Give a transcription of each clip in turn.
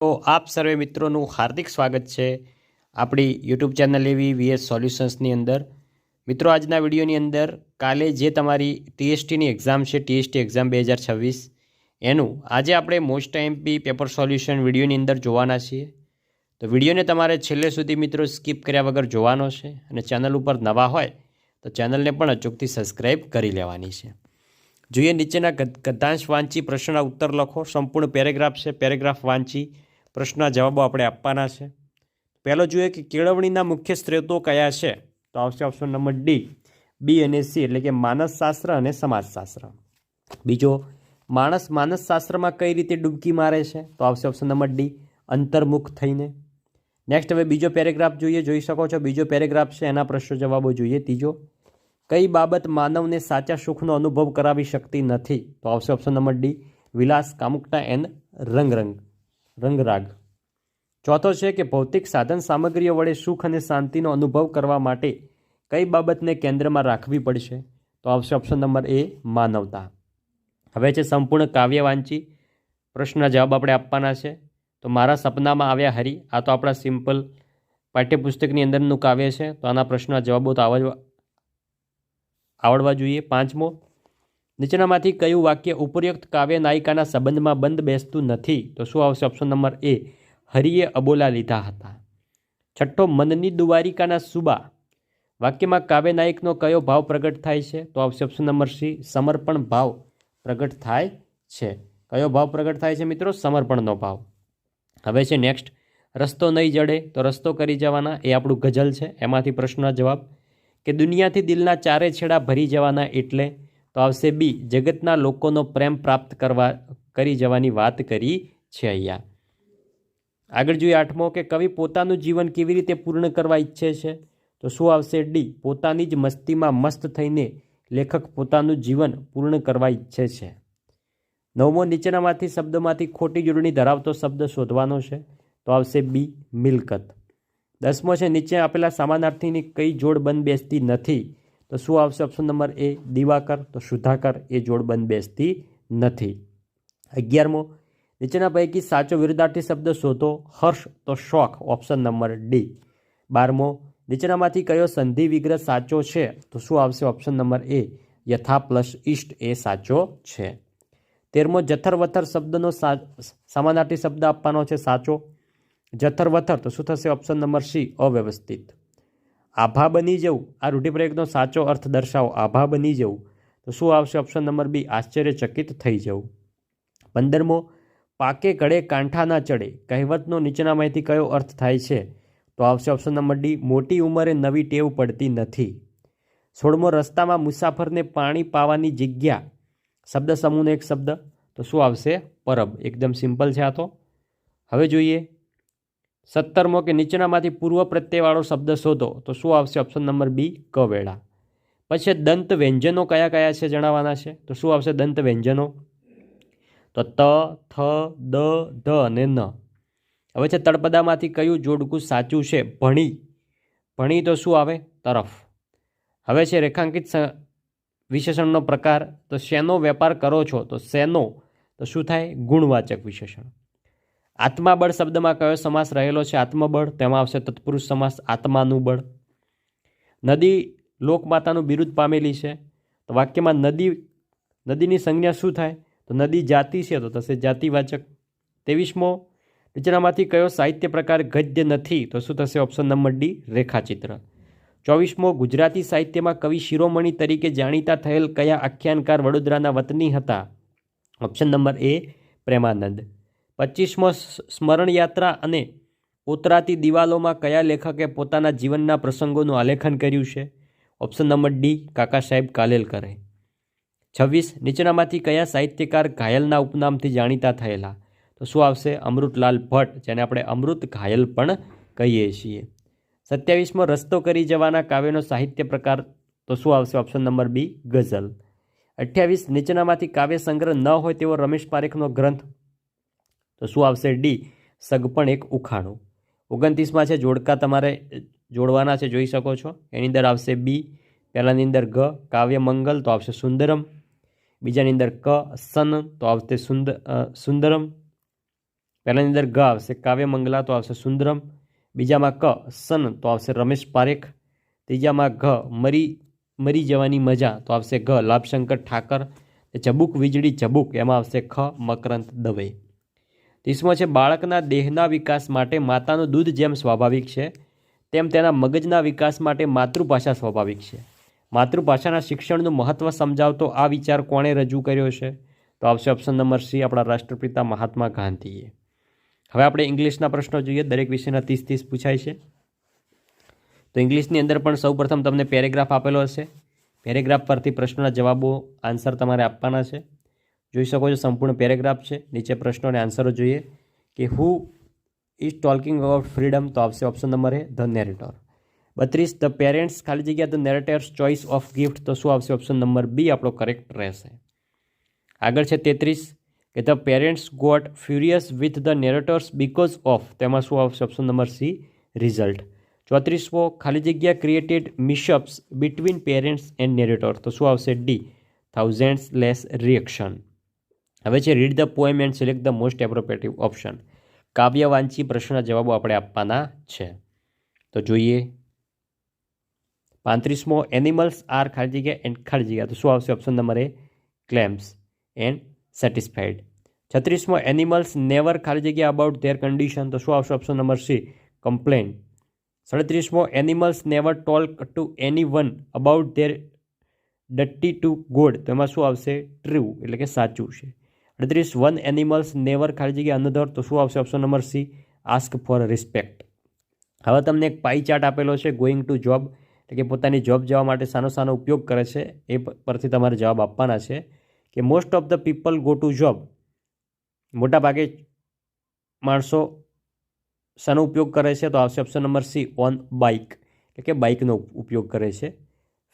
તો આપ સર્વે મિત્રોનું હાર્દિક સ્વાગત છે આપણી યુટ્યુબ ચેનલ એવી વીએસ સોલ્યુશન્સની અંદર. મિત્રો, આજના વિડીયોની અંદર કાલે જે તમારી ટીએસટીની એક્ઝામ છે, ટીએસટી એક્ઝામ 2026, એનું આજે આપણે મોસ્ટ એમપી પેપર સોલ્યુશન વિડીયોની અંદર જોવાના છીએ. તો વિડીયોને તમારે છેલ્લે સુધી મિત્રો સ્કીપ કર્યા વગર જોવાનો છે અને ચેનલ ઉપર નવા હોય તો ચેનલને પણ અચૂકથી સબસ્ક્રાઈબ કરી લેવાની છે. જોઈએ, નીચેના ગદ્યાંશ વાંચી પ્રશ્નના ઉત્તર લખો. સંપૂર્ણ પેરેગ્રાફ છે, પેરેગ્રાફ વાંચી પ્રશ્નના જવાબો આપણે આપવાના છે. પહેલો જોઈએ કે કેળવણીના મુખ્ય સ્ત્રોતો કયા છે, તો આવશે ઓપ્શન નંબર ડી, બી અને સી, એટલે કે માનસશાસ્ત્ર અને સમાજશાસ્ત્ર. બીજો, માણસ માનસશાસ્ત્રમાં કઈ રીતે ડૂબકી મારે છે, તો આવશે ઓપ્શન નંબર ડી, અંતર્મુખ થઈને. નેક્સ્ટ હવે બીજો પેરેગ્રાફ જોઈએ, જોઈ શકો છો બીજો પેરેગ્રાફ છે, એના પ્રશ્નો જવાબો જોઈએ. ત્રીજો, કઈ બાબત માનવને સાચા સુખનો અનુભવ કરાવી શકતી નથી, તો આવશે ઓપ્શન નંબર ડી, વિલાસ, કામુકતા એન્ડ રંગરાગ. ચોથો છે કે ભૌતિક સાધન સામગ્રીઓ વડે સુખ અને શાંતિનો અનુભવ કરવા માટે કઈ બાબતને કેન્દ્રમાં રાખવી પડશે, તો આવશે ઓપ્શન નંબર એ, માનવતા. હવે છે સંપૂર્ણ કાવ્ય વાંચી પ્રશ્નના જવાબ આપણે આપવાના છે. તો મારા સપનામાં આવ્યા હરી, આ તો આપણા સિમ્પલ પાઠ્યપુસ્તકની અંદરનું કાવ્ય છે, તો આના પ્રશ્નના જવાબો તો આવડવા જોઈએ. પાંચમો, નીચેનામાંથી કયું વાક્ય ઉપરોક્ત કાવ્ય નાયિકાના સંબંધમાં બંધ બેસતું નથી, તો શું આવશે ઓપ્શન નંબર એ, હરિએ અબોલા લીધા હતા. છઠ્ઠો, મનની દુવારિકાના સુબા વાક્યમાં કાવ્ય નાયકનો કયો ભાવ પ્રગટ થાય છે, તો આવશે ઓપ્શન નંબર સી, સમર્પણ ભાવ પ્રગટ થાય છે. કયો ભાવ પ્રગટ થાય છે મિત્રો? સમર્પણનો ભાવ. હવે છે નેક્સ્ટ, રસ્તો નહીં જડે તો રસ્તો કરી જવાના, એ આપણું ગઝલ છે. એમાંથી પ્રશ્નના જવાબ કે દુનિયાથી દિલના ચારે છેડા ભરી જવાના એટલે, તો આવશે બી, જગતના લોકોનો પ્રેમ પ્રાપ્ત કરી જવાની વાત કરી છે અહીંયા. આગળ જોઈએ આઠમો, કે કવિ પોતાનું જીવન કેવી રીતે પૂર્ણ કરવા ઈચ્છે છે, તો શું આવશે ડી, પોતાની જ મસ્તીમાં મસ્ત થઈને લેખક પોતાનું જીવન પૂર્ણ કરવા ઈચ્છે છે. નવમો, નીચેનામાંથી શબ્દોમાંથી ખોટી જોડણી ધરાવતો શબ્દ શોધવાનો છે, તો આવશે બી, મિલકત. દસમો છે નીચે આપેલા સમાનાર્થીની કઈ જોડ બંધ બેસતી નથી, તો શું આવશે ઓપ્શન નંબર એ, દિવાકર, તો સુધાકર એ જોડ બંધ બેસતી નથી. 11મો, નીચેના પૈકી સાચો વિરુદ્ધાર્થી શબ્દ શોધો, હર્ષ તો શોખ, ઓપ્શન નંબર ડી. 12મો, નીચેનામાંથી કયો સંધિ વિગ્રહ સાચો છે, તો શું આવશે ઓપ્શન નંબર એ, યથા પ્લસ ઈષ્ટ એ સાચો છે. 13મો, જથર-વથર શબ્દનો સમાનાર્થી શબ્દ આપવાનો છે સાચો. જથર-વથર તો શું થશે ઓપ્શન નંબર સી, અવ્યવસ્થિત. આભા બની જવું, આ રૂઢિપ્રયોગનો સાચો અર્થ દર્શાવો, આભા બની જવું, તો શું આવશે ઓપ્શન નંબર બી, આશ્ચર્યચકિત થઈ જવું. 15મો, પાકે ઘડે કાંઠા ના ચડે કહેવતનો નીચેનામાંથી કયો અર્થ થાય છે, તો આવશે ઓપ્શન નંબર ડી, મોટી ઉંમરે નવી ટેવ પડતી નથી. 16મો, રસ્તામાં મુસાફરને પાણી પાવાની જગ્યા શબ્દ સમૂહનો એક શબ્દ, તો શું આવશે પરબ. એકદમ સિમ્પલ છે આ તો. હવે જોઈએ 17મો, કે નીચેનામાંથી પૂર્વ પ્રત્યયવાળો શબ્દ શોધો, તો શું આવશે ઓપ્શન નંબર બી, કવેળા. પછી દંત વ્યંજનો કયા કયા છે જણાવવાના છે, તો શું આવશે દંત વ્યંજનો, તો ત, થ, દ, ધ અને ન. હવે છે તળપદામાંથી કયું જોડકું સાચું છે, ભણી. ભણી તો શું આવે, તરફ. હવે છે રેખાંકિત વિશેષણનો પ્રકાર, તો શેનો વેપાર કરો છો, તો શેનો તો શું થાય, ગુણવાચક વિશેષણ. આત્માબળ શબ્દમાં કયો સમાસ રહેલો છે, આત્મબળ, તેમાં આવશે તત્પુરુષ સમાસ, આત્માનું બળ. નદી લોકમાતાનું બિરુદ પામેલી છે, તો વાક્યમાં નદીની સંજ્ઞા શું થાય, તો નદી જાતિ છે તો થશે જાતિવાચક. 23મો, નીચેનામાંથી કયો સાહિત્ય પ્રકાર ગદ્ય નથી, તો શું થશે ઓપ્શન નંબર ડી, રેખાચિત્ર. 24મો, ગુજરાતી સાહિત્યમાં કવિ શિરોમણી તરીકે જાણીતા થયેલ કયા આખ્યાનકાર વડોદરાના વતની હતા, ઓપ્શન નંબર એ, પ્રેમાનંદ. 25મો, સ્મરણયાત્રા અને ઉતરાતી દિવાલોમાં કયા લેખકે પોતાના જીવનના પ્રસંગોનું આલેખન કર્યું છે, ઓપ્શન નંબર ડી, કાકા સાહેબ કાલેલકરે. 26, નીચેનામાંથી કયા સાહિત્યકાર ઘાયલના ઉપનામથી જાણીતા થયેલા, તો શું આવશે અમૃતલાલ ભટ્ટ, જેને આપણે અમૃત ઘાયલ પણ કહીએ છીએ. 27મો, રસ્તો કરી જવાના કાવ્યનો સાહિત્ય પ્રકાર, તો શું આવશે ઓપ્શન નંબર બી, ગઝલ. 28, નીચેનામાંથી કાવ્ય સંગ્રહ ન હોય તેવો રમેશ પારેખનો ગ્રંથ, તો શું આવશે ડી, સગપણ એક ઉખાણું. 29માં છે જોડકા તમારે જોડવાના છે, જોઈ શકો છો. એની અંદર આવશે બી, પહેલાની અંદર ગ, કાવ્ય મંગલ, તો આવશે સુંદરમ. બીજાની અંદર ક, સન, તો આવશે સુંદરમ. પહેલાની અંદર ગ આવશે કાવ્ય મંગલા તો આવશે સુંદરમ, બીજામાં ક સન તો આવશે રમેશ પારેખ, ત્રીજામાં ઘ મરી જવાની મજા તો આવશે ઘ લાભશંકર ઠાકર, ઝબુક વીજળી ઝબુક એમાં આવશે ખ મકરંદ દવે. 30મો છે બાળકના દેહના વિકાસ માટે માતાનું દૂધ જેમ સ્વાભાવિક છે તેમ તેના મગજના વિકાસ માટે માતૃભાષા સ્વાભાવિક છે. માતૃભાષાના શિક્ષણનું મહત્ત્વ સમજાવતો આ વિચાર કોણે રજૂ કર્યો છે? તો આવશે ઓપ્શન નંબર સી આપણા રાષ્ટ્રપિતા મહાત્મા ગાંધીએ. હવે આપણે ઇંગ્લિશના પ્રશ્નો જોઈએ. દરેક વિષયના 30 પૂછાય છે. તો ઇંગ્લિશની અંદર પણ સૌપ્રથમ તમને પેરેગ્રાફ આપેલો હશે. પેરેગ્રાફ પરથી પ્રશ્નોના જવાબો આન્સર તમારે આપવાના છે. જોઈ શકો છો સંપૂર્ણ પેરેગ્રાફ છે. નીચે પ્રશ્નો અને આન્સરો જોઈએ કે who is talking about freedom તો આવશે option number A the narrator. 32 the parents ખાલી જગ્યા the narrators choice of gift તો શું આવશે ઓપ્શન નંબર બી આપણો કરેક્ટ રહેશે. આગળ છે 33 કે the parents got furious with the narrators because of તેમાં શું આવશે ઓપ્શન નંબર સી રિઝલ્ટ. 34મો ખાલી જગ્યા created mishaps between parents and narrator તો શું આવશે ડી થાઉઝન્ડ્સ લેસ રિએક્શન. હવે છે read the poem and select the most appropriative option. કાવ્ય વાંચી પ્રશ્નના જવાબો આપણે આપવાના છે. તો જોઈએ 35મો એનિમલ્સ આર ખાલી જગ્યા એન્ડ ખાલી જગ્યા તો શું આવશે option number A claims and satisfied. 36મો એનિમલ્સ નેવર ખાલી જગ્યા અબાઉટ ધેર કન્ડિશન તો શું આવશે ઓપ્શન નંબર સી કમ્પ્લેન. 37મો animals never talk to anyone about their duty to God તો એમાં શું આવશે ટ્રુ એટલે કે સાચું છે. 38 વન એનિમલ્સ નેવર ખાલી જગ્યા અનધર તો શું આવશે option number C ask for respect. હવે તમને એક પાઈ ચાર્ટ આપેલો છે ગોઈંગ ટુ જોબ એટલે કે પોતાની જોબ જવા માટે સાનો ઉપયોગ કરે છે એ પરથી તમારે જવાબ આપવાના છે કે most of the people go to job. મોટાભાગે માણસો શાનો ઉપયોગ કરે છે તો આવશે option number C on bike એટલે કે બાઇકનો ઉપયોગ કરે છે.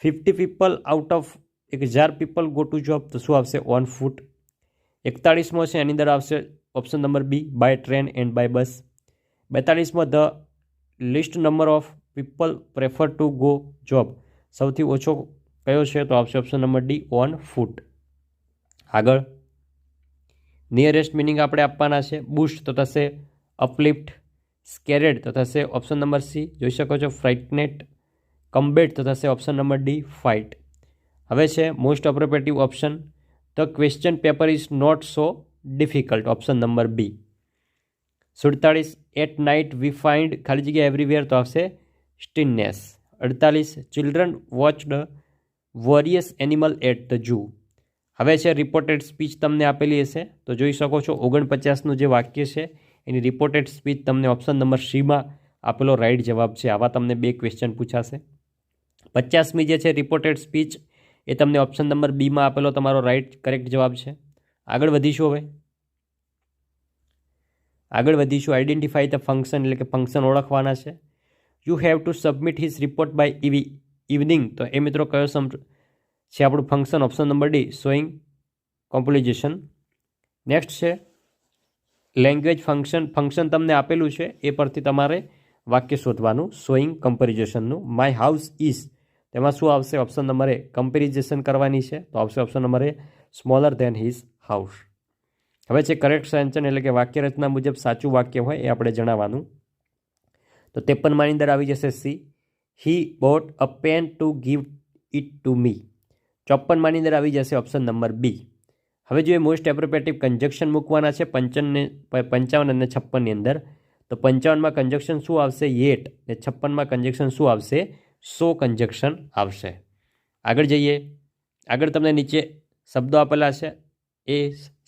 50 people out of 1000 people go to job તો શું આવશે ઓન ફૂટ. 41મો છે એની અંદર આવશે option number B by train and by bus. 42મો the list number of people prefer to go job સૌથી ઓછો કયો છે તો આવશે option number D on foot. આગળ નિયરેસ્ટ મિનિંગ આપણે આપવાના છે. બુસ્ટ તો થશે અપલિફ્ટ, સ્કેરેડ તો થશે ઓપ્શન નંબર સી જોઈ શકો છો ફ્રાઇટનેટ, કમ્બેટ તો થશે ઓપ્શન નંબર ડી ફાઇટ. હવે છે most appropriative option the question paper is not so difficult option number B. 47 at night we find ખાલી જગ્યા એવરીવેર તો આવશે સ્ટીનનેસ. 48 children watched various animal at the zoo. હવે છે રિપોર્ટેડ સ્પીચ તમને આપેલી હશે તો જોઈ શકો છો 49નું જે વાક્ય છે એની રિપોર્ટેડ સ્પીચ તમને ઓપ્શન નંબર સીમાં આપેલો રાઇટ જવાબ છે. આવા તમને 2 ક્વેશ્ચન પૂછાશે. 50મી જે છે રિપોર્ટેડ સ્પીચ એ તમને ઓપ્શન નંબર બીમાં આપેલો તમારો રાઇટ કરેક્ટ જવાબ છે. આગળ વધીશું. આઈડેન્ટિફાઈ ધ ફંક્શન એટલે કે ફંક્શન ઓળખવાના છે. You have to submit his report by evening તો એ મિત્રો કયો છે આપણું function option number D showing composition. Next છે લેંગ્વેજ ફંક્શન તમને આપેલું છે એ પરથી તમારે વાક્ય શોધવાનું શોઈંગ કમ્પેરિઝેશનનું. માય હાઉસ ઇઝ તેમાં શું આવશે ઓપ્શન નંબર એ કમ્પેરિઝેશન કરવાની છે તો આવશે ઓપ્શન નંબર એ સ્મોલર ધેન હિઝ હાઉસ. હવે છે કરેક્ટ સેન્ટેન્સ એટલે કે વાક્ય રચના મુજબ સાચું વાક્ય હોય એ આપણે જણાવવાનું. તો 53માની અંદર આવી જશે C he bought a pen to give it to me. 54માની અંદર આવી જશે ઓપ્શન નંબર બી. હવે જો એ મોસ્ટ એપ્રોપ્રિએટિવ કન્જક્શન મૂકવાના છે 55 અને 56ની અંદર તો 55માં કન્જક્શન શું આવશે યેટ ને 56માં કન્જક્શન શું આવશે સો કન્જક્શન આવશે. આગળ જઈએ. આગળ તમને નીચે શબ્દો આપેલા છે એ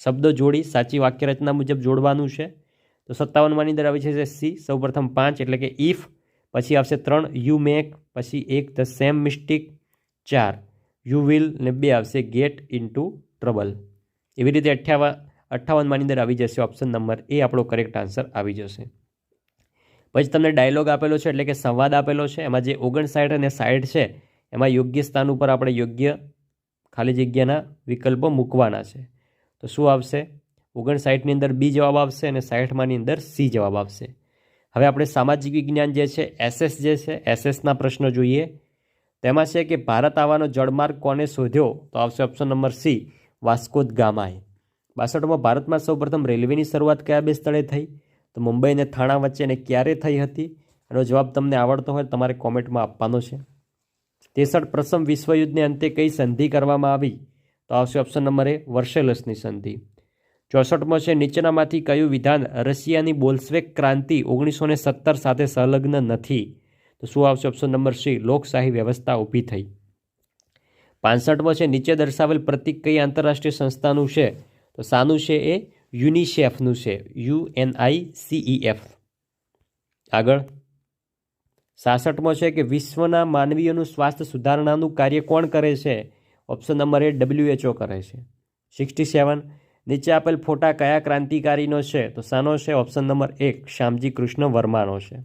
શબ્દો જોડી સાચી વાક્ય રચના મુજબ જોડવાનું છે. તો 57માની અંદર આવી છે સી સૌપ્રથમ 5 એટલે કે ઇફ, પછી આવશે 3 યુ મેક, પછી 1 the same mistake, 4 you will ને 2 આવશે ગેટ ઇનટુ ટ્રબલ. એવી રીતે 58માની અંદર આવી જશે ઓપ્શન નંબર એ આપણો કરેક્ટ આન્સર આવી જશે. પછી તમને ડાયલોગ આપેલો છે એટલે કે સંવાદ આપેલો છે. એમાં જે 59 અને 60 છે એમાં યોગ્ય સ્થાન ઉપર આપણે યોગ્ય ખાલી જગ્યાના વિકલ્પો મૂકવાના છે. તો શું આવશે 59ની અંદર બી જવાબ આવશે અને 60માની અંદર સી જવાબ આવશે. હવે આપણે સામાજિક વિજ્ઞાન જે છે એસએસ જે છે એસએસના પ્રશ્નો જોઈએ. તેમાં છે કે ભારત આવવાનો જળમાર્ગ કોને શોધ્યો તો આવશે option number C Vasco da ગામાએ. 62માં ભારતમાં સૌપ્રથમ રેલવેની શરૂઆત કયા બે સ્થળે થઈ? તો મુંબઈ અને થાણા વચ્ચે, અને ક્યારે થઈ હતી? એનો જવાબ તમને આવડતો હોય તમારે કોમેન્ટમાં આપવાનો છે. 63 પ્રથમ વિશ્વયુદ્ધને અંતે કઈ સંધિ કરવામાં આવી? તો આવશે ઓપ્શન નંબર એ વર્સેલસની સંધિ. 64મો છે નીચેનામાંથી કયું વિધાન રશિયાની બોલ્શેવિક ક્રાંતિ 1917 સાથે સંલગ્ન નથી? તો શું આવશે ઓપ્શન નંબર સી લોકશાહી વ્યવસ્થા ઊભી થઈ. 65મો છે નીચે દર્શાવેલ પ્રતીક કઈ આંતરરાષ્ટ્રીય સંસ્થાનું છે? તો સાનું છે એ યુનિસેફનું છે, UNICEF. આગળ 66મો છે કે વિશ્વના માનવીઓનું સ્વાસ્થ્ય સુધારણાનું કાર્ય કોણ કરે છે? ઓપ્શન નંબર એ WHO કરે છે. 67 નીચે આપેલ ફોટા કયા ક્રાંતિકારીનો છે? તો સાનો છે? ઓપ્શન નંબર 1 શ્યામજી કૃષ્ણ વર્માનો છે.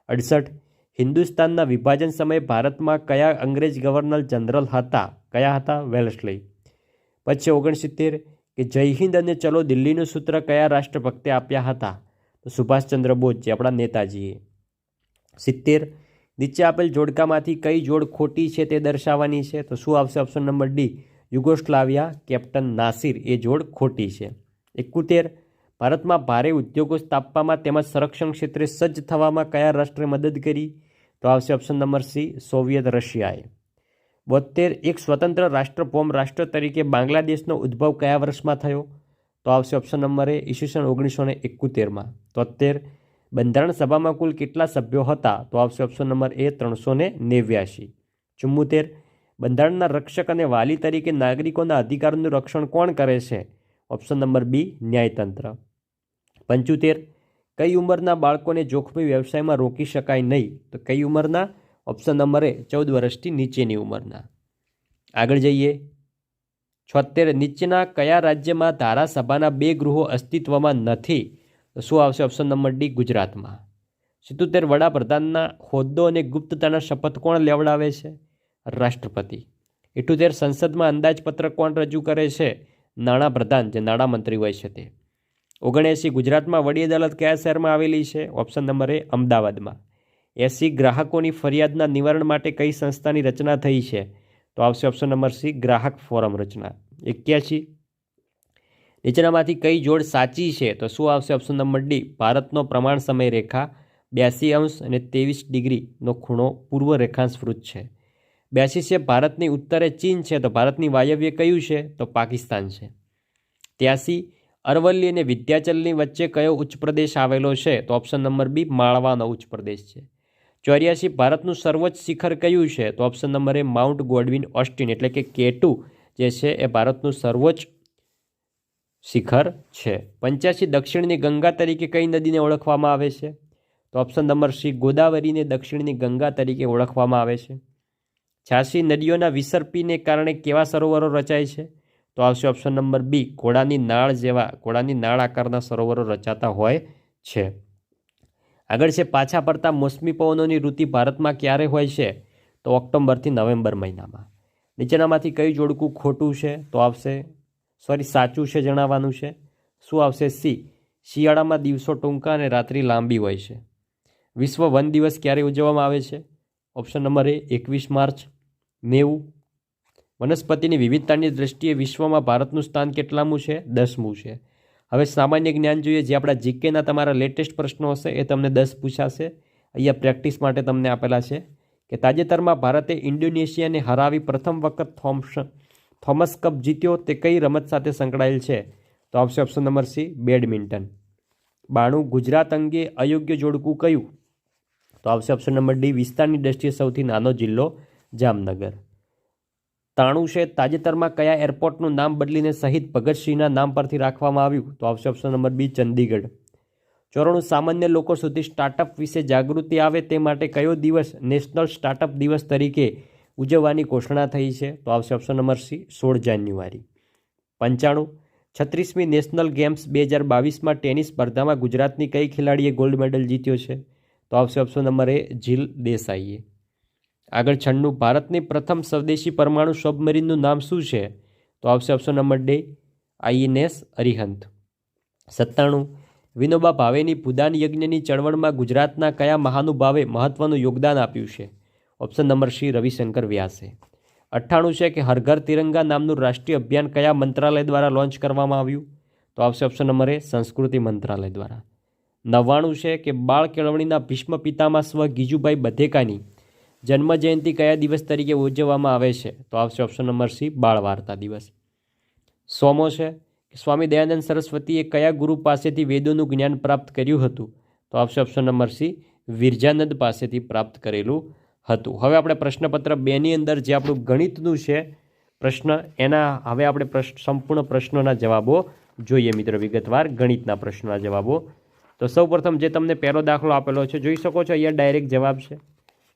68 હિન્દુસ્તાનના વિભાજન સમયે ભારતમાં કયા અંગ્રેજ ગવર્નર જનરલ હતા? કયા હતા? વેલ્સલી. પછી 69 કે જય હિન્દ અને ચલો દિલ્હીનું સૂત્ર કયા રાષ્ટ્રભક્તે આપ્યા હતા? તો સુભાષચંદ્ર બોઝ, જે આપણા નેતાજીએ. 70 નીચે આપેલ જોડકામાંથી કઈ જોડ ખોટી છે તે દર્શાવવાની છે? તો શું આવશે? Option number D Yugoslavia captain Nasir, એ જોડ ખોટી છે. 71 ભારતમાં ભારે ઉદ્યોગો સ્થાપવામાં તેમજ સંરક્ષણ ક્ષેત્રે સજ્જ થવામાં કયા રાષ્ટ્રે મદદ કરી? તો આવશે ઓપ્શન નંબર સી સોવિયત રશિયાએ. 72 એક સ્વતંત્ર રાષ્ટ્રભૌમ રાષ્ટ્ર તરીકે બાંગ્લાદેશનો ઉદ્ભવ કયા વર્ષમાં થયો? તો આવશે ઓપ્શન નંબર એ ઈસવીસન 1971માં. 73 બંધારણ સભામાં કુલ કેટલા સભ્યો હતા? તો આવશે ઓપ્શન નંબર એ 389. 74 બંધારણના રક્ષક અને વાલી તરીકે નાગરિકોના અધિકારોનું રક્ષણ કોણ કરે છે? ઓપ્શન નંબર બી ન્યાયતંત્ર. 75 કઈ ઉંમરના બાળકોને જોખમી વ્યવસાયમાં રોકી શકાય નહીં? તો કઈ ઉંમરના? ઓપ્શન નંબર એ 14 વર્ષથી નીચેની ઉંમરના. આગળ જઈએ. 76 નીચેના કયા રાજ્યમાં ધારાસભાના 2 ગૃહો અસ્તિત્વમાં નથી? તો શું આવશે? ઓપ્શન નંબર ડી ગુજરાતમાં. 77 વડાપ્રધાનના હોદ્દો અને ગુપ્તતાના શપથ કોણ લેવડાવે છે? રાષ્ટ્રપતિ. 78 સંસદમાં અંદાજપત્ર કોણ રજૂ કરે છે? નાણાપ્રધાન, જે નાણામંત્રી હોય છે તે. 79 ગુજરાતમાં વડી અદાલત કયા શહેરમાં આવેલી છે? ઓપ્શન નંબર એ અમદાવાદમાં. 80 ગ્રાહકોની ફરિયાદના નિવારણ માટે કઈ સંસ્થાની રચના થઈ છે? તો આવશે ઓપ્શન નંબર સી ગ્રાહક ફોરમ રચના. 81 નીચેનામાંથી કઈ જોડ સાચી છે? તો શું આવશે? ઓપ્શન નંબર ડી ભારતનો પ્રમાણ સમય રેખા 82° અને 23°નો ખૂણો પૂર્વ રેખાંશ વૃત્ત છે. 82 છે ભારતની ઉત્તરે ચીન છે, તો ભારતની વાયવ્ય કયું છે? તો પાકિસ્તાન છે. 83 અરવલ્લી અને વિંધ્યાચલની વચ્ચે કયો ઉચ્ચ પ્રદેશ આવેલો છે? તો ઓપ્શન નંબર બી માળવાનો ઉચ્ચ પ્રદેશ છે. 84 ભારતનું સર્વોચ્ચ શિખર કયું છે? તો ઓપ્શન નંબર એ માઉન્ટ ગોડવિન ઓસ્ટિન, એટલે કે K2 જે છે એ ભારતનું સર્વોચ્ચ શિખર છે. 85 દક્ષિણની ગંગા તરીકે કઈ નદીને ઓળખવામાં આવે છે? તો ઓપ્શન નંબર સી ગોદાવરીને દક્ષિણની ગંગા તરીકે ઓળખવામાં આવે છે. 86 નદીઓના વિસર્પીને કારણે કેવા સરોવરો રચાય છે? તો આવશે ઓપ્શન નંબર બી ઘોડાની નાળ આકારના સરોવરો રચાતા હોય છે. આગળ છે પાછા પડતા મોસમી પવનોની ઋતુ ભારતમાં ક્યારે હોય છે? તો ઓક્ટોબરથી નવેમ્બર મહિનામાં. નીચેનામાંથી કયું જોડકું ખોટું છે? તો આવશે સાચું છે જણાવવાનું છે. શું આવશે? સી શિયાળામાં દિવસો ટૂંકા અને રાત્રિ લાંબી હોય છે. વિશ્વ વન દિવસ ક્યારે ઉજવવામાં આવે છે? ઓપ્શન નંબર એ 21 માર્ચ. 90 વનસ્પતિની વિવિધતાની દ્રષ્ટિએ વિશ્વમાં ભારતનું સ્થાન કેટલામું છે? 10મું છે. હવે સામાન્ય જ્ઞાન જોઈએ, જે આપણા જીકેના તમારા લેટેસ્ટ પ્રશ્નો હશે એ તમને 10 પૂછાશે. અહીંયા પ્રેક્ટિસ માટે તમને આપેલા છે કે તાજેતરમાં ભારતે ઇન્ડોનેશિયાને હરાવી પ્રથમ વખત થોમસ કપ જીત્યો, તે કઈ રમત સાથે સંકળાયેલ છે? તો આવશે option number C badminton. 92 Gujarat અંગે અયોગ્ય જોડકું કયું? તો આવશે ઓપ્શન નંબર ડી વિસ્તારની દ્રષ્ટિએ સૌથી નાનો જિલ્લો જામનગર. 93 છે તાજેતરમાં કયા એરપોર્ટનું નામ બદલીને શહીદ ભગતસિંહના નામ પરથી રાખવામાં આવ્યું? તો આવશે ઓપ્શન નંબર બી ચંદીગઢ. 94 સામાન્ય લોકો સુધી સ્ટાર્ટઅપ વિશે જાગૃતિ આવે તે માટે કયો દિવસ નેશનલ સ્ટાર્ટઅપ દિવસ તરીકે ઉજવવાની ઘોષણા થઈ છે? તો આવશે ઓપ્શન નંબર સી 16 જાન્યુઆરી. 95 36મી નેશનલ ગેમ્સ 2022માં ટેનિસ સ્પર્ધામાં ગુજરાતની કઈ ખેલાડીએ ગોલ્ડ મેડલ જીત્યો છે? તો આવશે ઓપ્શન નંબર એ જીલ દેસાઈએ. આગળ 96 ભારતની પ્રથમ સ્વદેશી પરમાણુ સબમરીનનું નામ શું છે? તો આવશે option number D INS Arihant. 97 વિનોબા ભાવેની ભૂદાન યજ્ઞની ચળવળમાં ગુજરાતના કયા મહાનુભાવે મહત્વનું યોગદાન આપ્યું છે? ઓપ્શન નંબર સી રવિશંકર વ્યાસે. 98 છે કે હર ઘર તિરંગા નામનું રાષ્ટ્રીય અભિયાન કયા મંત્રાલય દ્વારા લોન્ચ કરવામાં આવ્યું? તો આવશે ઓપ્શન નંબર એ સંસ્કૃતિ મંત્રાલય દ્વારા. 99 છે કે બાળ કેળવણીના ભીષ્મ પિતામહ સ્વ ગીજુભાઈ બધેકાની જન્મજયંતિ કયા દિવસ તરીકે ઉજવવામાં આવે છે? તો આવશે ઓપ્શન નંબર સી બાળ વાર્તા દિવસ. 100મો છે કે સ્વામી દયાનંદ સરસ્વતીએ કયા ગુરુ પાસેથી વેદોનું જ્ઞાન પ્રાપ્ત કર્યું હતું? તો આવશે ઓપ્શન નંબર સી વિરજાનંદ પાસેથી પ્રાપ્ત કરેલું હતું. હવે આપણે પ્રશ્નપત્ર 2ની અંદર જે આપણું ગણિતનું છે પ્રશ્ન, એના હવે આપણે સંપૂર્ણ પ્રશ્નોના જવાબો જોઈએ મિત્રો, વિગતવાર ગણિતના પ્રશ્નોના જવાબો. તો સૌપ્રથમ જે તમને પહેલો દાખલો આપેલો છે જોઈ શકો છો, અહીંયા ડાયરેક્ટ જવાબ છે.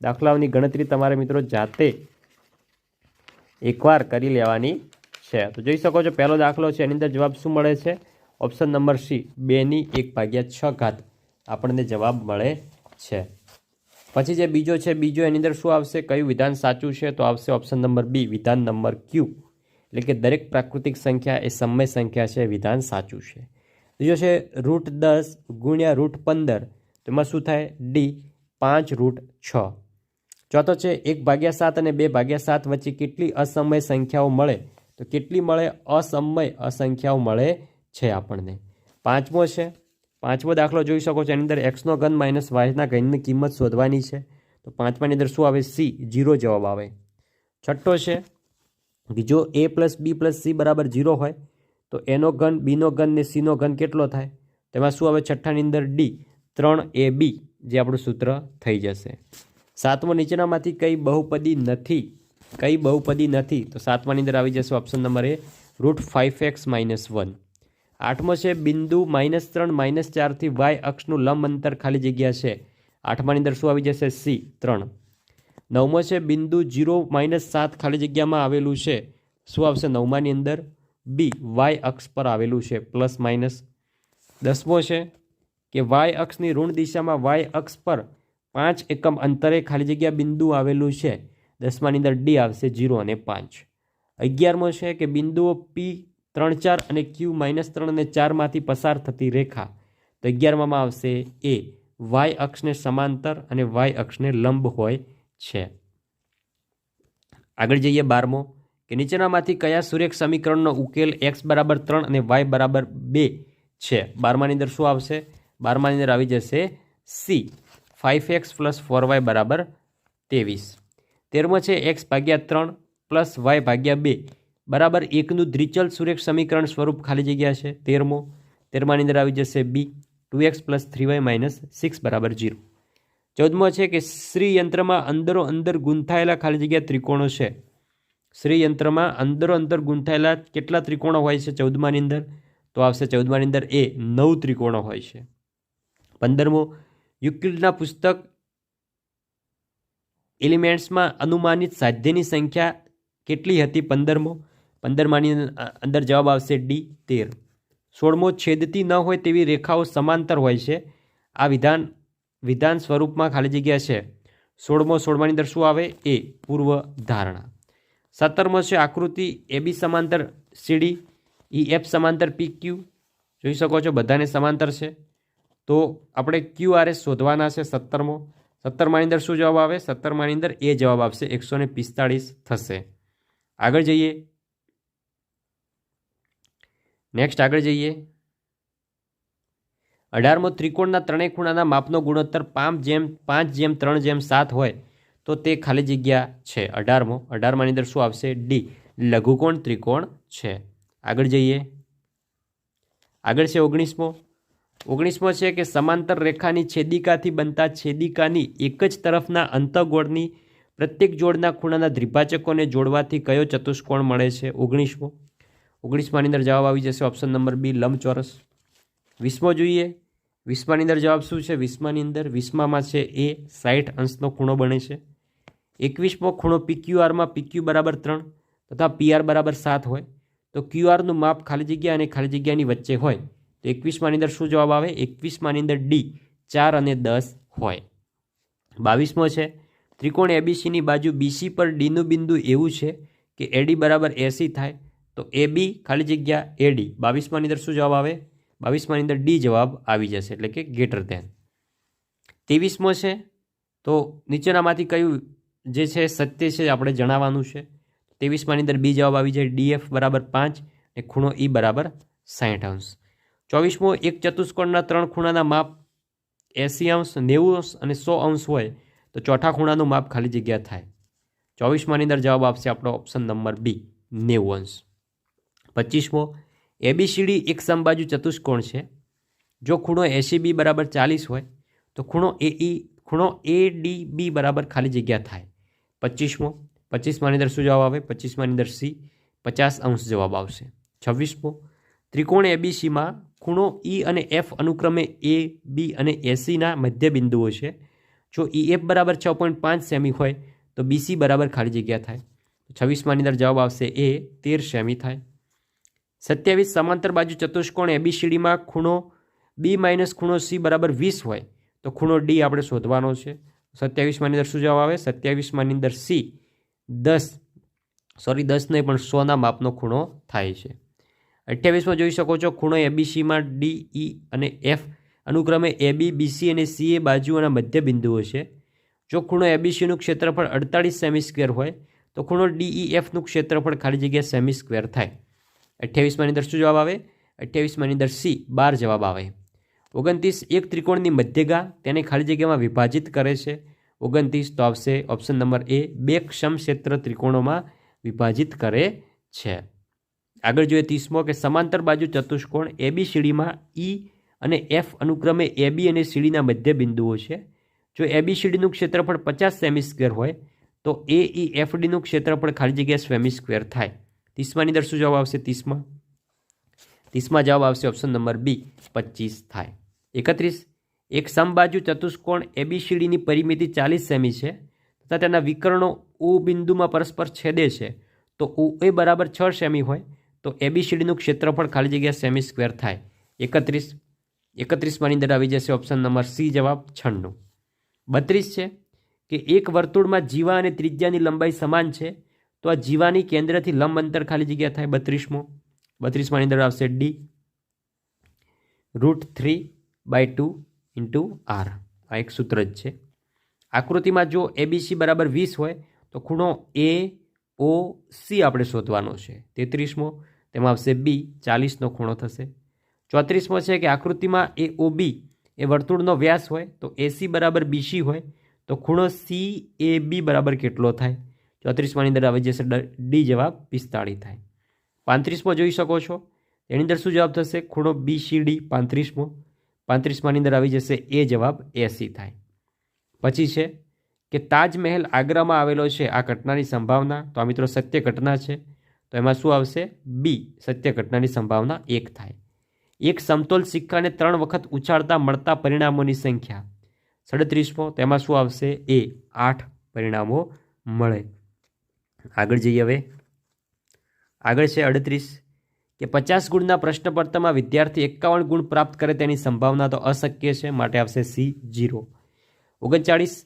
દાખલાઓની ગણતરી તમારે મિત્રો જાતે એકવાર કરી લેવાની છે. તો જોઈ શકો છો પહેલો દાખલો છે, એની અંદર જવાબ શું મળે છે? ઓપ્શન નંબર સી 2/1/6 આપણને જવાબ મળે છે. પછી જે બીજો છે, બીજો એની અંદર શું આવશે? કયું વિધાન સાચું છે? તો આવશે ઓપ્શન નંબર બી વિધાન નંબર ક્યુ, એટલે કે દરેક પ્રાકૃતિક સંખ્યા એ સમય સંખ્યા છે, વિધાન સાચું છે. બીજો છે √10 × √15, તો એમાં શું થાય? ડી 5√6. ચોથો છે 1/7 અને 2/7 વચ્ચે કેટલી અસમય સંખ્યાઓ મળે? તો કેટલી મળે? અસમય અસંખ્યાઓ મળે છે આપણને. પાંચમો દાખલો જોઈ શકો છો, એની અંદર x નો ઘન માઇનસ y ના ઘનની કિંમત શોધવાની છે. તો પાંચમાની અંદર શું આવે? સી 0 જવાબ આવે. છઠ્ઠો છે કે જો a + b + c = 0 હોય તો a નો ઘન, b નો ઘન ને c નો ઘન કેટલો થાય? તેમાં શું આવે? છઠ્ઠાની અંદર ડી 3ab, જે આપણું સૂત્ર થઈ જશે. સાતમો નીચેનામાંથી કઈ બહુપદી નથી? કઈ બહુપદી નથી? તો સાતમાની અંદર આવી જશે ઓપ્શન નંબર એ √5x - 1. આઠમો છે બિંદુ -3 -4 થી y અક્ષનું લંબ અંતર ખાલી જગ્યા છે. આઠમાની અંદર શું આવી જશે? સી 3. નવમો છે બિંદુ 0 -7 ખાલી જગ્યામાં આવેલું છે. શું આવશે નવમાની અંદર? બી y અક્ષ પર આવેલું છે, +-. 10મો છે કે y અક્ષની ઋણ દિશામાં y અક્ષ પર 5 એકમ અંતરે ખાલી જગ્યા બિંદુ આવેલું છે. 10માની અંદર ડી આવશે 0 અને 5. 11મો છે કે બિંદુઓ P 3, 4 અને Q -3 અને 4 માંથી પસાર થતી રેખા. તો 11માં આવશે એ y અક્ષને સમાંતર અને y અક્ષને લંબ હોય છે. આગળ જઈએ 12મો કે નીચેનામાંથી કયા સુરેખ સમીકરણનો ઉકેલ x = 3 અને y = 2 છે? 12માની અંદર શું આવશે? 12માની અંદર આવી જશે સી 5x + 4y = 23. 13મો છે x/3 + y/2 બરાબર 1નું દ્વિચલ સુરેખ સમીકરણ સ્વરૂપ ખાલી જગ્યા છે. 13માની અંદર આવી જશે બી 2x + 3y - 6 = 0. 14મો છે કે શ્રીયંત્રમાં અંદરો અંદર ગૂંથાયેલા ખાલી જગ્યા ત્રિકોણો છે. શ્રીયંત્રમાં અંદરો અંદર ગૂંથાયેલા કેટલા ત્રિકોણો હોય છે 14માની અંદર? તો આવશે 14માની અંદર એ 9 ત્રિકોણો હોય છે. 15મો યુક્લિડના પુસ્તક એલિમેન્ટ્સમાં અનુમાનિત સાધ્યની સંખ્યા કેટલી હતી? 15માની અંદર જવાબ આવશે ડી 13. 16મો છેદતી ન હોય તેવી રેખાઓ સમાંતર હોય છે. આ વિધાન સ્વરૂપમાં ખાલી જગ્યા છે. 16માની અંદર શું આવે? એ પૂર્વ ધારણા. 17મો છે આકૃતિ AB સમાંતર CD, EF સમાંતર PQ. જોઈ શકો છો બધાને સમાંતર છે, તો આપણે QRS શોધવાના છે. 17માની અંદર શું જવાબ આવે? 17માની અંદર એ જવાબ આવશે 145 થશે. આગળ જઈએ. નેક્સ્ટ આગળ જઈએ. 18મો ત્રિકોણના ત્રણેય ખૂણાના માપનો ગુણોત્તર 5:3:7 હોય તો તે ખાલી જગ્યા છે. 18માની અંદર શું આવશે? ડી લઘુકોણ ત્રિકોણ છે. આગળ જઈએ. આગળ છે 19મો છે કે સમાંતર રેખાની છેદિકાથી બનતા છેદિકાની એક જ તરફના અંતઃગોળની પ્રત્યેક જોડના ખૂણાના દ્વિભાજકોને જોડવાથી કયો ચતુષ્કોણ મળે છે? 19માની અંદર જવાબ આવી જશે ઓપ્શન નંબર બી લંબચોરસ. 20મો જોઈએ. 20માની અંદર જવાબ શું છે? 20માની અંદર 20માં છે એ 60 અંશનો ખૂણો બને છે. 21મો ખૂણો PQRમાં PQ = 3 તથા PR = 7 હોય તો QRનું માપ ખાલી જગ્યા અને ખાલી જગ્યાની વચ્ચે હોય તો 21માની અંદર શું જવાબ આવે? 21માની અંદર ડી 4 અને 10 હોય. 22મો છે ત્રિકોણ ABCની બાજુ BC પર ડીનું બિંદુ એવું છે કે AD = 80 થાય તો AB ખાલી જગ્યા AD. 22માની અંદર શું જવાબ આવે? 22માની અંદર ડી જવાબ આવી જશે, એટલે કે ગ્રેટર ધેન. 23મો છે તો નીચેનામાંથી કયું જે છે સત્ય છે આપણે જણાવવાનું છે. 23માની અંદર બી જવાબ આવી જાય DF = 5 અને ખૂણો E = 60 અંશ. 24મો, એક ચતુષ્કોણના 3 ખૂણાના માપ 80 અંશ, 90 અંશ અને 100 અંશ હોય તો ચોથા ખૂણાનું માપ ખાલી જગ્યા થાય. 24માની અંદર જવાબ આપશે આપણો ઓપ્શન નંબર બી 90 અંશ. 25મો, એબીસીડી એક સમબાજુ ચતુષ્કોણ છે. જો ખૂણો એસીબી બરાબર 40 હોય તો ખૂણો એડીબી બરાબર ખાલી જગ્યા થાય. 25મો, 25માની અંદર શું જવાબ આવે? 25માની અંદર સી 50 અંશ જવાબ આવશે. 26મો, ત્રિકોણ એબીસીમાં ખૂણો ઈ અને એફ અનુક્રમે એ, બી અને એસીના મધ્ય બિંદુઓ છે. જો ઈએફ બરાબર 6.5 સેમી હોય તો બીસી બરાબર ખાલી જગ્યા થાય. 26માની અંદર જવાબ આવશે એ 13 સેમી થાય. 27, સમાંતર બાજુ ચતુષ્કોણ એબીસીડીમાં ખૂણો બી માઇનસ ખૂણો સી બરાબર 20 હોય તો ખૂણો ડી આપણે શોધવાનો છે. 27માની અંદર શું જવાબ આવે? 27માની અંદર સી 10 નહીં પણ 100ના માપનો ખૂણો થાય છે. 28માં જોઈ શકો છો ખૂણો એબીસીમાં ડી, ઈ અને એફ અનુક્રમે એબી, બીસી અને સીએ બાજુઓના મધ્ય બિંદુઓ છે. જો ખૂણો એબીસીનું ક્ષેત્રફળ 48 સેમી સ્ક્વેર હોય તો ખૂણો ડીઈએફનું ક્ષેત્રફળ ખાલી જગ્યા સેમી સ્ક્વેર થાય. 28માની અંદર શું જવાબ આવે? 28માની અંદર સી 12 જવાબ આવે. 29, એક ત્રિકોણની મધ્યગા તેને ખાલી જગ્યામાં વિભાજિત કરે છે. 29 તો આવશે ઓપ્શન નંબર એ, બે સમક્ષેત્ર ત્રિકોણોમાં વિભાજિત કરે છે. આગળ જોઈએ 30મો કે સમાંતર બાજુ ચતુષ્કોણ એબીસીડીમાં ઈ અને એફ અનુક્રમે એબી અને સીડીના મધ્ય બિંદુઓ છે. જો એબીસીડીનું ક્ષેત્રફળ 50 સેમી સ્ક્વેર હોય તો એઈએફડીનું ક્ષેત્રફળ ખાલી જગ્યા સેમી સ્ક્વેર થાય. 30માની અંદર શું જવાબ આવશે? 30માં જવાબ આવશે ઓપ્શન નંબર બી 25 થાય. 31, એક સમબાજુ ચતુષ્કોણ એબીસીડીની પરિમિતિ 40 સેમી છે તથા તેના વિકર્ણો ઓ બિંદુમાં પરસ્પર છેદે છે તો OA બરાબર 6 સેમી હોય તો એબીસીડીનું ક્ષેત્રફળ ખાલી જગ્યા સેમી સ્ક્વેર થાય. 31માની અંદર આવી જશે ઓપ્શન નંબર સી જવાબ 96. 32 છે કે એક વર્તુળમાં જીવા અને ત્રિજ્યાની લંબાઈ સમાન છે તો આ જીવાની કેન્દ્રથી લંબ અંતર ખાલી જગ્યા થાય. 32માની અંદર આવશે ડી √3/2 × r. આ એક સૂત્ર જ છે. આકૃતિમાં જો એબીસી બરાબર 20 હોય તો ખૂણો એ ઓ સી આપણે શોધવાનો છે. 33મો, તેમાં આવશે બી 40નો ખૂણો થશે. 34મો છે કે આકૃતિમાં એ ઓ બી એ વર્તુળનો વ્યાસ હોય તો એસી બરાબર બીસી હોય તો ખૂણો સી એ બી બરાબર કેટલો થાય? 34માની અંદર આવી જશે ડી જવાબ 45 થાય. 35મો જોઈ શકો છો એની અંદર શું જવાબ થશે? ખૂણો બીસીડી 35મો. 35માની અંદર આવી જશે એ જવાબ 80 થાય. પછી છે કે તાજમહેલ આગ્રામાં આવેલો છે, આ ઘટનાની સંભાવના, તો આ મિત્રો સત્ય ઘટના છે તો એમાં શું આવશે? બી સત્ય ઘટનાની સંભાવના 1 થાય. એક સમતોલ સિક્કાને 3 વખત ઉછાળતા મળતા પરિણામોની સંખ્યા 37મો, તેમાં શું આવશે? એ 8 પરિણામો મળે. આગળ જઈએ હવે. આગળ છે 38 કે 50 ગુણના પ્રશ્નપત્રમાં વિદ્યાર્થી 51 ગુણ પ્રાપ્ત કરે તેની સંભાવના તો અશક્ય છે, માટે આવશે સી 0. 39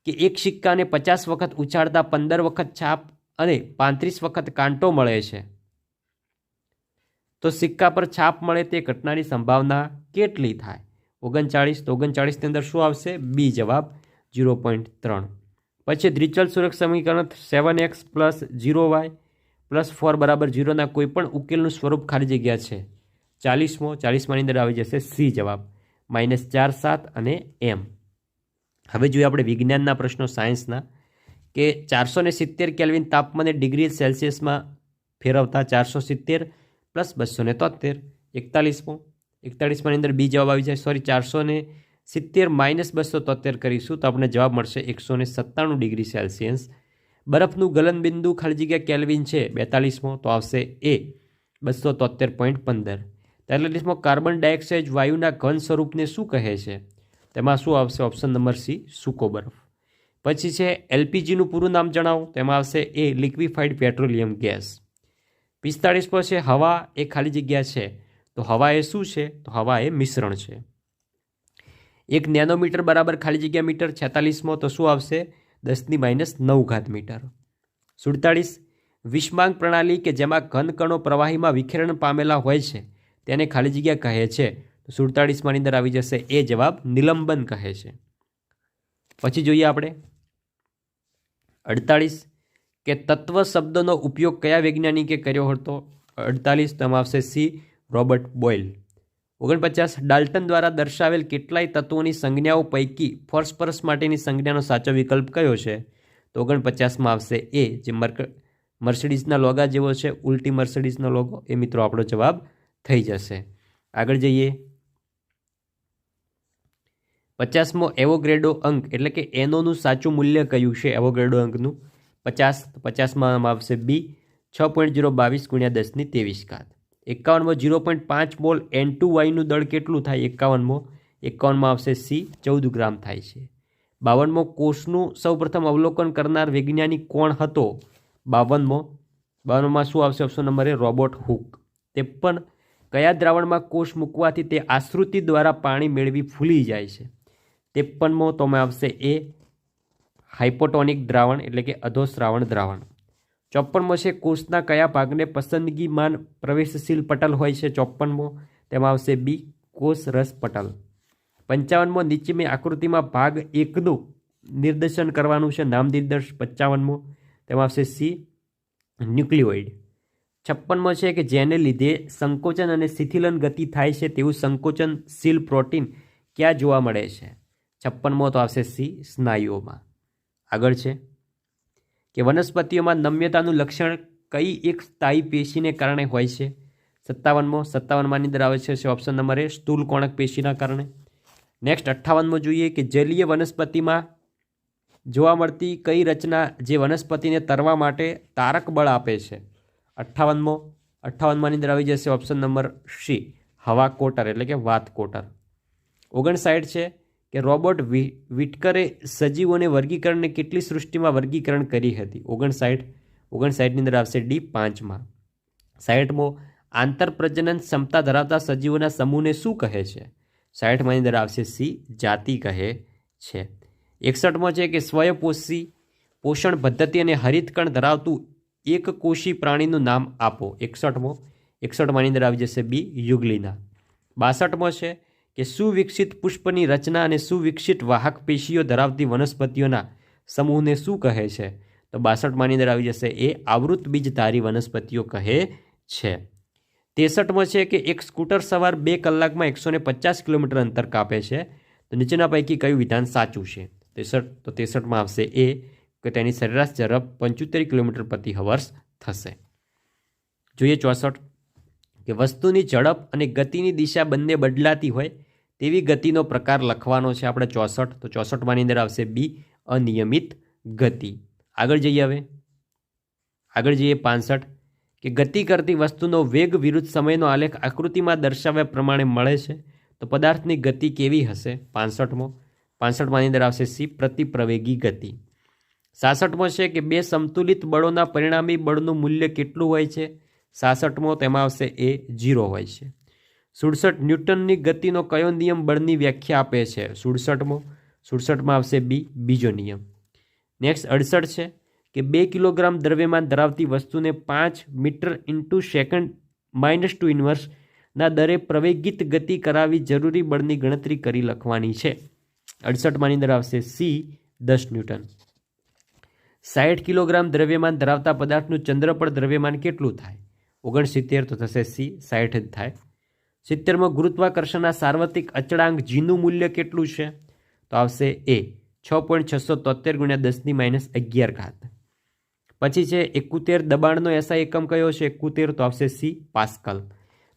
કે એક સિક્કાને 50 વખત ઉછાળતા 15 વખત છાપ અને 35 વખત કાંટો મળે છે તો સિક્કા પર છાપ મળે તે ઘટનાની સંભાવના કેટલી થાય? 39 તો 39ની અંદર શું આવશે? બી જવાબ 0.3. પછી દ્વિચલ સુરક્ષા સમીકરણ 7x + 0y + 4 બરાબર 0ના કોઈપણ ઉકેલનું સ્વરૂપ ખાલી જગ્યા છે. 40માની અંદર આવી જશે સી જવાબ -4, 7 અને એમ. હવે જોઈએ આપણે વિજ્ઞાનના પ્રશ્નો સાયન્સના કે 470 કેલ્વિન તાપમાને ડિગ્રી સેલ્સિયસમાં ફેરવતા 470 + 273. 41માની અંદર બી જવાબ આવી જાય. 470 - 273 કરીશું તો આપણે જવાબ મળશે 197 ડિગ્રી સેલ્સિયસ. બરફનું ગલનબિંદુ ખાલી જગ્યા કેલ્વિન છે 42મો, તો આવશે એ 273.15. 43મો, કાર્બન ડાયોક્સાઇડ વાયુના ઘન સ્વરૂપને શું કહે છે? તેમાં શું આવશે? ઓપ્શન નંબર સી સૂકો બરફ. પછી છે એલપીજીનું પૂરું નામ જણાવો, તેમાં આવશે એ લિક્વિફાઈડ પેટ્રોલિયમ ગેસ. 45મો છે હવા એ ખાલી જગ્યા છે તો હવા એ શું છે? તો હવા એ મિશ્રણ છે. 1 નેનોમીટર બરાબર ખાલી જગ્યા મીટર. 46મો તો શું આવશે? 10⁻⁹ મીટર. 47 વિષમાંગ પ્રણાલી કે જેમાં ઘન કણો પ્રવાહીમાં વિખેરણ પામેલા હોય છે તેને ખાલી જગ્યા કહે છે તો 47માની અંદર આવી જશે એ જવાબ નિલંબન કહે છે. પછી જોઈએ આપણે 48 કે તત્વ શબ્દનો ઉપયોગ કયા વૈજ્ઞાનિકે કર્યો હતો? 48 તેમાં આવશે સી રોબર્ટ બોyle. 49 ડાલ્ટન દ્વારા દર્શાવેલ કેટલાય તત્વોની સંજ્ઞાઓ પૈકી ફોસ્ફરસ માટેની સંજ્ઞાનો સાચો વિકલ્પ કયો છે? તો 49માં આવશે એ, જે મર્સિડીઝના લોગા જેવો છે, ઉલટી મર્સિડીઝનો લોગો. એ મિત્રો આપણો જવાબ થઈ જશે. આગળ જઈએ. 50મો એવોગ્રેડો અંક એટલે કે એનોનું સાચું મૂલ્ય કયું છે? એવોગ્રેડો અંકનું 50માં આવશે બી, 6.022 × 10⁻23. 51મો 0.5 મોલ N2Y નું દળ કેટલું થાય? 51માં આવશે સી, 14 ગ્રામ થાય છે. 52મો કોષનું સૌપ્રથમ અવલોકન કરનાર વૈજ્ઞાનિક કોણ હતો? 52માં શું આવશે? ઓપ્શન નંબર એ, રોબર્ટ હુક. 53 કયા દ્રાવણમાં કોષ મૂકવાથી તે આશ્રુતિ દ્વારા પાણી મેળવી ફૂલી જાય છે? 53મો તોમાં આવશે એ, હાઇપોટોનિક દ્રાવણ એટલે કે અધોશ્રાવણ દ્રાવણ. 54મો છે કોષના કયા ભાગને પસંદગીમાન પ્રવેશશીલ પટલ હોય છે? 54મો તેમાં આવશે બી, કોષ રસ પટલ. 55મો નીચેની આકૃતિમાં ભાગ 1નું નિર્દેશન કરવાનું છે, નામ નિર્દેશ. 55મો તેમાં આવશે સી, ન્યુક્લિયોઇડ. 56મો છે કે જેને લીધે સંકોચન અને શિથિલન ગતિ થાય છે તેવું સંકોચનશીલ પ્રોટીન ક્યાં જોવા મળે છે? 56મો તો આવશે સી, સ્નાયુઓમાં. આગળ છે કે વનસ્પતિઓમાં નમ્યતાનું લક્ષણ કઈ એક સ્થાયી પેશીને કારણે હોય છે? 57માની અંદર આવે છે ઓપ્શન નંબર એ, સ્થૂલકોણક પેશીના કારણે. નેક્સ્ટ 58મો જોઈએ કે જલીય વનસ્પતિમાં જોવા મળતી કઈ રચના જે વનસ્પતિને તરવા માટે તારક બળ આપે છે? 58માની અંદર આવી જશે ઓપ્શન નંબર સી, હવા કોટર એટલે કે વાત કોટર. 59 છે કે રોબર્ટ વિટકરે સજીવોને વર્ગીકરણને કેટલી સૃષ્ટિમાં વર્ગીકરણ કરી હતી? 59ની અંદર આવશે ડી, 5માં. 60મો આંતરપ્રજનન ક્ષમતા ધરાવતા સજીવોના સમૂહને શું કહે છે? 60માની અંદર આવશે સી, જાતિ કહે છે. 61મો છે કે સ્વયંપોષી પોષણ પદ્ધતિ અને હરિતકણ ધરાવતું એક કોષી પ્રાણીનું નામ આપો. 61માની અંદર આવી જશે બી, યુગ્લિના. 62મો છે કે સુવિકસિત પુષ્પની રચના અને સુવિકસિત વાહક પેશીઓ ધરાવતી વનસ્પતિઓના સમૂહને શું કહે છે? તો 62માની અંદર આવી જશે એ, આવૃત બીજધારી વનસ્પતિઓ કહે છે. 63મો છે કે એક સ્કૂટર સવાર 2 કલાકમાં 150 કિલોમીટર અંતર કાપે છે, તો નીચેના પૈકી કયું વિધાન સાચું છે? 63માં આવશે એ, કે તેની સરેરાશ ઝડપ 75 કિલોમીટર પ્રતિ હવર્સ થશે. જોઈએ 64 કે વસ્તુની ઝડપ અને ગતિની દિશા બંને બદલાતી હોય તેવી ગતિનો પ્રકાર લખવાનો છે આપણે 64. તો 64માની અંદર આવશે બી, અનિયમિત ગતિ. આગળ જઈએ 65 કે ગતિ કરતી વસ્તુનો વેગ વિરુદ્ધ સમયનો આલેખ આકૃતિમાં દર્શાવ્યા પ્રમાણે મળે છે, તો પદાર્થની ગતિ કેવી હશે? 65માની અંદર આવશે સી, પ્રતિપ્રવેગી ગતિ. 66મો છે કે બે સમતુલિત બળોના પરિણામી બળનું મૂલ્ય કેટલું હોય છે? 66મો તેમાં આવશે એ, 0 હોય છે. 67 ન્યૂટનની ગતિનો કયો નિયમ બળની વ્યાખ્યા આપે છે? 67માં આવશે બી, બીજો નિયમ. નેક્સ્ટ 68 છે કે 2 કિલોગ્રામ દ્રવ્યમાન ધરાવતી વસ્તુને 5 મીટર × સેકન્ડ -2 ઇન્વર્સના દરે પ્રવેગિત ગતિ કરાવી જરૂરી બળની ગણતરી કરી લખવાની છે. 68માની અંદર આવશે સી, 10 ન્યૂટન. 60 કિલોગ્રામ દ્રવ્યમાન ધરાવતા પદાર્થનું ચંદ્ર પર દ્રવ્યમાન કેટલું થાય? 69 તો થશે સી, 60 જ થાય. 70મો ગુરુત્વાકર્ષણના સાર્વત્રિક અચળાંક જીનું મૂલ્ય કેટલું છે? તો આવશે એ, 6.673 × 10⁻11. પછી છે 71 દબાણનો એસઆઈ એકમ કયો છે? 71 તો આવશે સી, પાસ્કલ.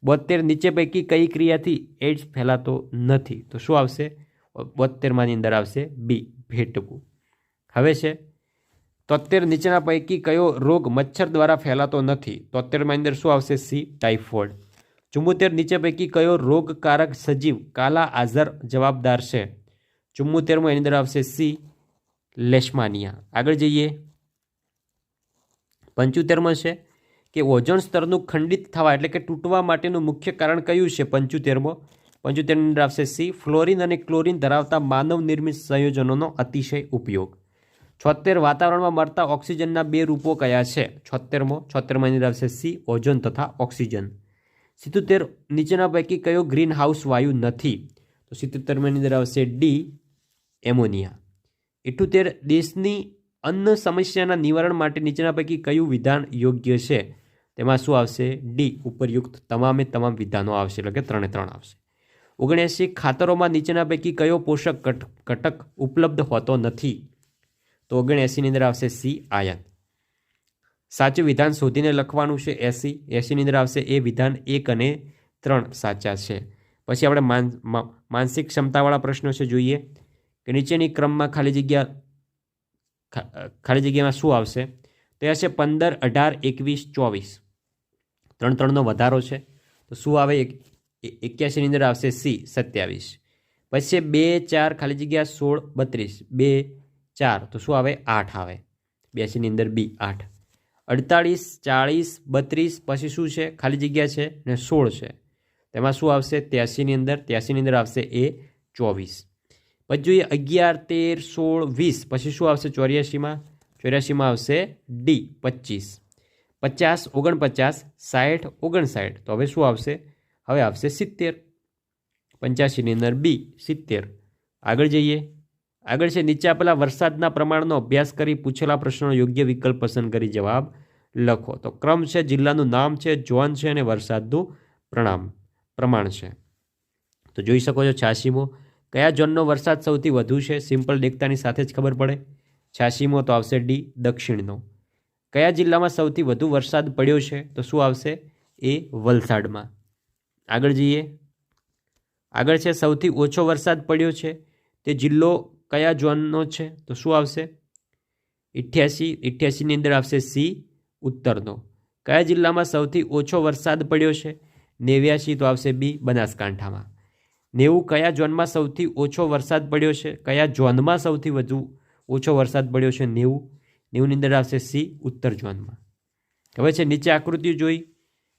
72 નીચે પૈકી કઈ ક્રિયાથી એડ્સ ફેલાતો નથી? તો શું આવશે? 72માની અંદર આવશે બી, ભેટવું. હવે છે 73 નીચેના પૈકી કયો રોગ મચ્છર દ્વારા ફેલાતો નથી? 73માની અંદર શું આવશે? C, typhoid. 74 નીચે પૈકી કયો રોગકારક સજીવ કાલા આઝર જવાબદાર છે? 74મો એની અંદર આવશે સી, લેશમાનિયા. આગળ જઈએ 75મો છે કે ઓઝોન સ્તરનું ખંડિત થવા એટલે કે તૂટવા માટેનું મુખ્ય કારણ કયું છે? 75ની અંદર આવશે સી, ફ્લોરિન અને ક્લોરિન ધરાવતા માનવ નિર્મિત સંયોજનોનો અતિશય ઉપયોગ. 76 વાતાવરણમાં મળતા ઓક્સિજનના 2 રૂપો કયા છે? 76માની અંદર આવશે સી, ઓઝોન તથા ઓક્સિજન. 77 નીચેના પૈકી કયો ગ્રીન હાઉસ વાયુ નથી? તો 77માની અંદર આવશે ડી, એમોનિયા. 78 દેશની અન્ન સમસ્યાના નિવારણ માટે નીચેના પૈકી કયું વિધાન યોગ્ય છે? તેમાં શું આવશે? ડી, ઉપરયુક્ત તમામે તમામ વિધાનો આવશે, એટલે કે 3 આવશે. 79 ખાતરોમાં નીચેના પૈકી કયો પોષક ઘટક ઉપલબ્ધ હોતો નથી? તો 79ની અંદર આવશે સી આયન. સાચું વિધાન શોધીને લખવાનું છે 80ની અંદર આવશે એ વિધાન 1 અને 3 સાચા છે. પછી આપણે માનસિક ક્ષમતાવાળા પ્રશ્નો છે, જોઈએ કે નીચેની ક્રમમાં ખાલી જગ્યામાં શું આવશે? તો એ હશે 15, 18, 21, 24. 3 નો વધારો છે તો શું આવે? 81ની અંદર આવશે સી 27. પછી 2, 4 ખાલી જગ્યા 16, 32, 2, 4 તો શું આવે? 8 આવે. 82ની અંદર બી 8. 48, 40, 32 પછી શું છે? ખાલી જગ્યા છે ને 16 છે, તેમાં શું આવશે? 83ની અંદર. 83ની અંદર આવશે એ 24. પછી જોઈએ 11, 13, 16, 20 પછી શું આવશે? 84માં. 84માં આવશે ડી 25. 50, 49, 60, 59 તો હવે શું આવશે? હવે આવશે 70. 85ની અંદર બી 70. આગળ જઈએ. આગળ છે નીચે આપેલા વરસાદના પ્રમાણનો અભ્યાસ કરી પૂછેલા પ્રશ્નનો યોગ્ય વિકલ્પ પસંદ કરી જવાબ લખો. તો ક્રમ છે, જિલ્લાનું નામ છે, ઝોન છે અને વરસાદનું પ્રમાણ છે. તો જોઈ શકો છો 86મો. કયા ઝોનનો વરસાદ સૌથી વધુ છે? સિમ્પલ દેખતાની સાથે જ ખબર પડે. 86મો તો આવશે ડી દક્ષિણનો. કયા જિલ્લામાં સૌથી વધુ વરસાદ પડ્યો છે? તો શું આવશે? એ વલસાડમાં. આગળ જઈએ. આગળ છે સૌથી ઓછો વરસાદ પડ્યો છે તે જિલ્લો કયા ઝોનનો છે? તો શું આવશે? 88. 88ની અંદર આવશે સી ઉત્તરનો. કયા જિલ્લામાં સૌથી ઓછો વરસાદ પડ્યો છે? 89 તો આવશે બી બનાસકાંઠામાં. 90 કયા ઝોનમાં સૌથી ઓછો વરસાદ પડ્યો છે? કયા ઝોનમાં સૌથી વધુ ઓછો વરસાદ પડ્યો છે? 90ની અંદર આવશે સી ઉત્તર ઝોનમાં. હવે છે નીચે આકૃતિઓ જોઈ,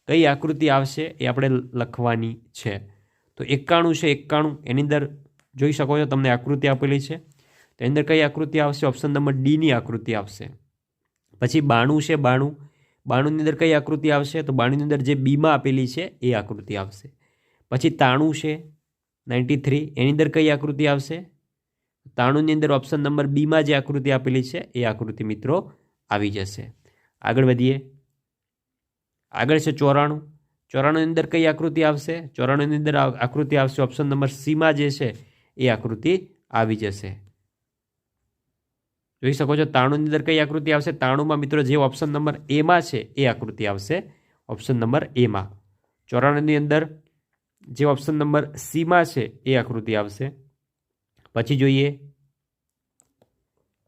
કઈ આકૃતિ આવશે એ આપણે લખવાની છે. તો 91 છે, 91 એની અંદર જોઈ શકો છો તમને આકૃતિ આપેલી છે, તો એની અંદર કઈ આકૃતિ આવશે? ઓપ્શન નંબર ડીની આકૃતિ આવશે. પછી 92 છે, 92ની અંદર કઈ આકૃતિ આવશે? તો 92ની અંદર જે બીમાં આપેલી છે એ આકૃતિ આવશે. પછી 93 છે, 93 એની અંદર કઈ આકૃતિ આવશે? 93ની અંદર ઓપ્શન નંબર બીમાં જે આકૃતિ આપેલી છે એ આકૃતિ મિત્રો આવી જશે. આગળ વધીએ. આગળ છે 94. 94ની અંદર કઈ આકૃતિ આવશે? 94ની અંદર આકૃતિ આવશે ઓપ્શન નંબર સીમાં જે છે એ આકૃતિ આવી જશે. જોઈ શકો છો 93ની અંદર કઈ આકૃતિ આવશે? 93માં મિત્રો જે ઓપ્શન નંબર એમાં છે એ આકૃતિ આવશે, ઓપ્શન નંબર એમાં. 94ની અંદર જે ઓપ્શન નંબર સીમાં છે એ આકૃતિ આવશે. પછી જોઈએ.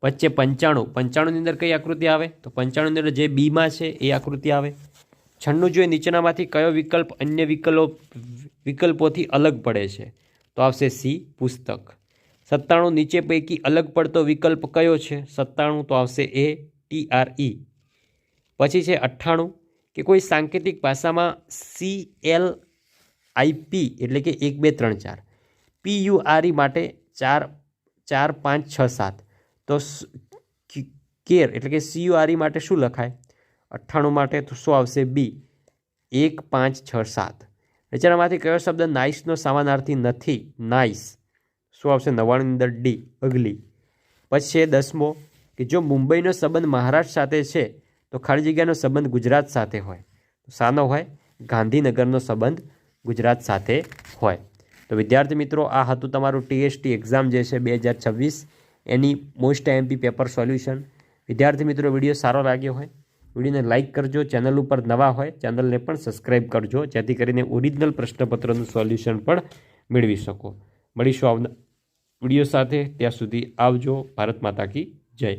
પછી 95. 95ની અંદર કઈ આકૃતિ આવે? તો 95ની અંદર જે બીમાં છે એ આકૃતિ આવે. 96 જોઈએ નીચેનામાંથી કયો વિકલ્પ અન્ય વિકલ્પોથી અલગ પડે છે? તો આવશે સી પુસ્તક. 97 નીચે પૈકી અલગ પડતો વિકલ્પ કયો છે? 97 તો આવશે એ TRE. પછી છે 98 કે કોઈ સાંકેતિક ભાષામાં CLIP એટલે કે 1 2 3 4 PURE માટે 4 4 5 6 7 તો કેર એટલે કે CURE માટે શું લખાય? 98 માટે તો શું આવશે? બી 1 5 6 7. નીચેનામાંથી કયો શબ્દ નાઇસનો સમાનાર્થી નથી? નાઇસ શું આવશે? 99ની અંદર ડી અગલી. પછી છે 10મો કે જો મુંબઈનો સંબંધ મહારાષ્ટ્ર સાથે છે તો ખાલી જગ્યાનો સંબંધ ગુજરાત સાથે હોય તો શાનો હોય? ગાંધીનગરનો સંબંધ ગુજરાત સાથે હોય. તો વિદ્યાર્થી મિત્રો આ હતું તમારું TST એક્ઝામ જે છે 2026 એની મોસ્ટ IMP પેપર સોલ્યુશન. વિદ્યાર્થી મિત્રો વિડીયો સારો લાગ્યો હોય વિડીયોને લાઇક કરજો, ચેનલ ઉપર નવા હોય ચેનલને પણ સબસ્ક્રાઈબ કરજો જેથી કરીને ઓરિજિનલ પ્રશ્નપત્રનું સોલ્યુશન પણ મેળવી શકો. મળીશું આવનાર વિડીયો સાથે, ત્યાં સુધી આવજો. ભારત માતા કી જય.